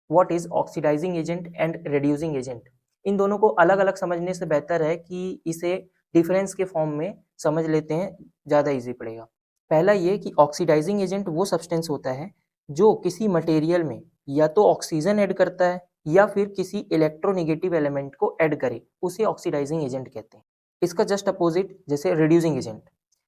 What is oxidising agent and reducing agent. इन दोनों को अलग अलग समझने से बेहतर है कि इसे डिफरेंस के फॉर्म में समझ लेते हैं, ज़्यादा इजी पड़ेगा। पहला ये कि ऑक्सीडाइजिंग एजेंट वो सब्सटेंस होता है जो किसी मटेरियल में या तो ऑक्सीजन ऐड करता है या फिर किसी इलेक्ट्रोनेगेटिव एलिमेंट को ऐड करे, उसे ऑक्सीडाइजिंग एजेंट कहते हैं। इसका जस्ट अपोजिट जैसे रिड्यूसिंग एजेंट।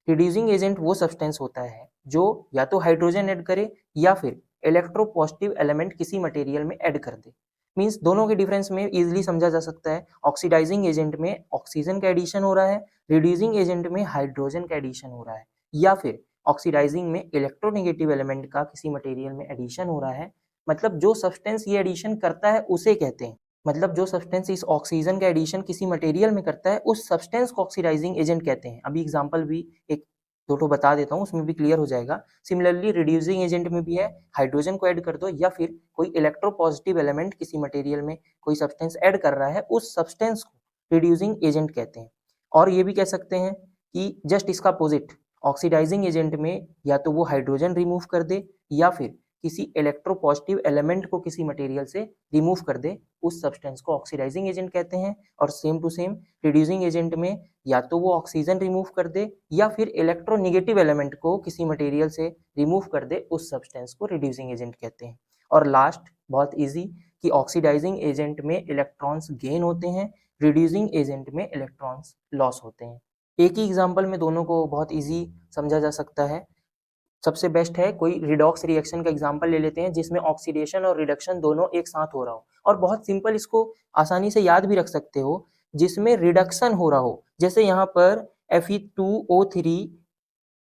रिड्यूसिंग एजेंट वो सब्सटेंस होता है जो या तो हाइड्रोजन ऐड करे या फिर इलेक्ट्रोपॉजिटिव एलिमेंट किसी मटेरियल में ऐड कर दे। मीन्स दोनों के डिफरेंस में इजीली समझा जा सकता है। ऑक्सीडाइजिंग एजेंट में ऑक्सीजन का एडिशन हो रहा है, रिड्यूसिंग एजेंट में हाइड्रोजन का एडिशन हो रहा है, या फिर ऑक्सीडाइजिंग में इलेक्ट्रोनेगेटिव एलिमेंट का किसी मटेरियल में एडिशन हो रहा है। मतलब जो सब्सटेंस ये एडिशन करता है उसे कहते हैं, मतलब जो सब्सटेंस इस ऑक्सीजन का एडिशन किसी मटेरियल में करता है उस सब्सटेंस को ऑक्सीडाइजिंग एजेंट कहते हैं। अभी एग्जांपल भी एक दो ठो बता देता हूँ, उसमें भी क्लियर हो जाएगा। सिमिलरली रिड्यूसिंग एजेंट में भी है, हाइड्रोजन को ऐड कर दो या फिर कोई इलेक्ट्रोपॉजिटिव एलिमेंट किसी मटेरियल में कोई सब्सटेंस ऐड कर रहा है, उस सब्सटेंस को रिड्यूसिंग एजेंट कहते हैं। और ये भी कह सकते हैं कि जस्ट इसका अपोजिट, ऑक्सीडाइजिंग एजेंट में या तो वो हाइड्रोजन रिमूव कर दे या फिर किसी इलेक्ट्रोपॉजिटिव एलिमेंट को किसी मटेरियल से रिमूव कर दे, उस सब्सटेंस को ऑक्सीडाइजिंग एजेंट कहते हैं। और same to same reducing agent में या तो वो ऑक्सीजन रिमूव कर दे या फिर इलेक्ट्रोनेगेटिव एलिमेंट को किसी मटेरियल से रिमूव कर दे, उस सब्सटेंस को रिड्यूसिंग एजेंट कहते हैं। और लास्ट बहुत इजी कि ऑक्सीडाइजिंग एजेंट में इलेक्ट्रॉन्स गेन होते हैं, रिड्यूसिंग एजेंट में इलेक्ट्रॉन्स लॉस होते हैं। एक ही एग्जाम्पल में दोनों को बहुत इजी समझा जा सकता है। सबसे बेस्ट है कोई रिडॉक्स रिएक्शन का एग्जांपल ले लेते हैं जिसमें ऑक्सीडेशन और रिडक्शन दोनों एक साथ हो रहा हो, और बहुत सिंपल, इसको आसानी से याद भी रख सकते हो। जिसमें रिडक्शन हो रहा हो, जैसे यहाँ पर Fe2O3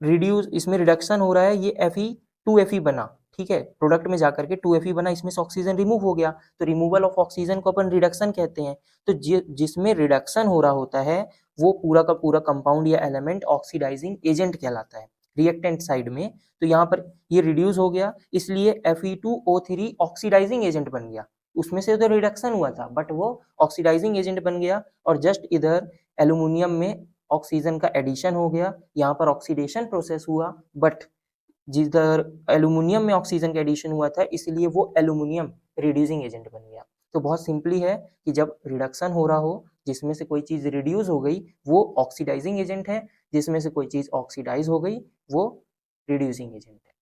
रिड्यूस, इसमें रिडक्शन हो रहा है, ये Fe2Fe बना, ठीक है, प्रोडक्ट में जाकर के 2Fe बना, इसमें से ऑक्सीजन रिमूव हो गया, तो रिमूवल ऑफ ऑक्सीजन को अपन रिडक्शन कहते हैं। तो जिसमें रिडक्शन हो रहा होता है वो पूरा का पूरा कंपाउंड या एलिमेंट ऑक्सीडाइजिंग एजेंट कहलाता है रिएक्टेंट साइड में। तो यहाँ पर ये रिड्यूस हो गया, इसलिए Fe2O3 ऑक्सीडाइजिंग एजेंट बन गया। उसमें से तो रिडक्शन हुआ था बट वो ऑक्सीडाइजिंग एजेंट बन गया। और जस्ट इधर एल्यूमिनियम में ऑक्सीजन का एडिशन हो गया, यहाँ पर ऑक्सीडेशन प्रोसेस हुआ, बट जिधर एल्यूमिनियम में ऑक्सीजन का एडिशन हुआ था इसलिए वो एल्यूमिनियम रिड्यूसिंग एजेंट बन गया। तो बहुत सिंपली है कि जब रिडक्शन हो रहा हो, जिसमें से कोई चीज़ रिड्यूस हो गई, वो ऑक्सीडाइजिंग एजेंट है, जिसमें से कोई चीज़ ऑक्सीडाइज हो गई वो रिड्यूसिंग एजेंट है।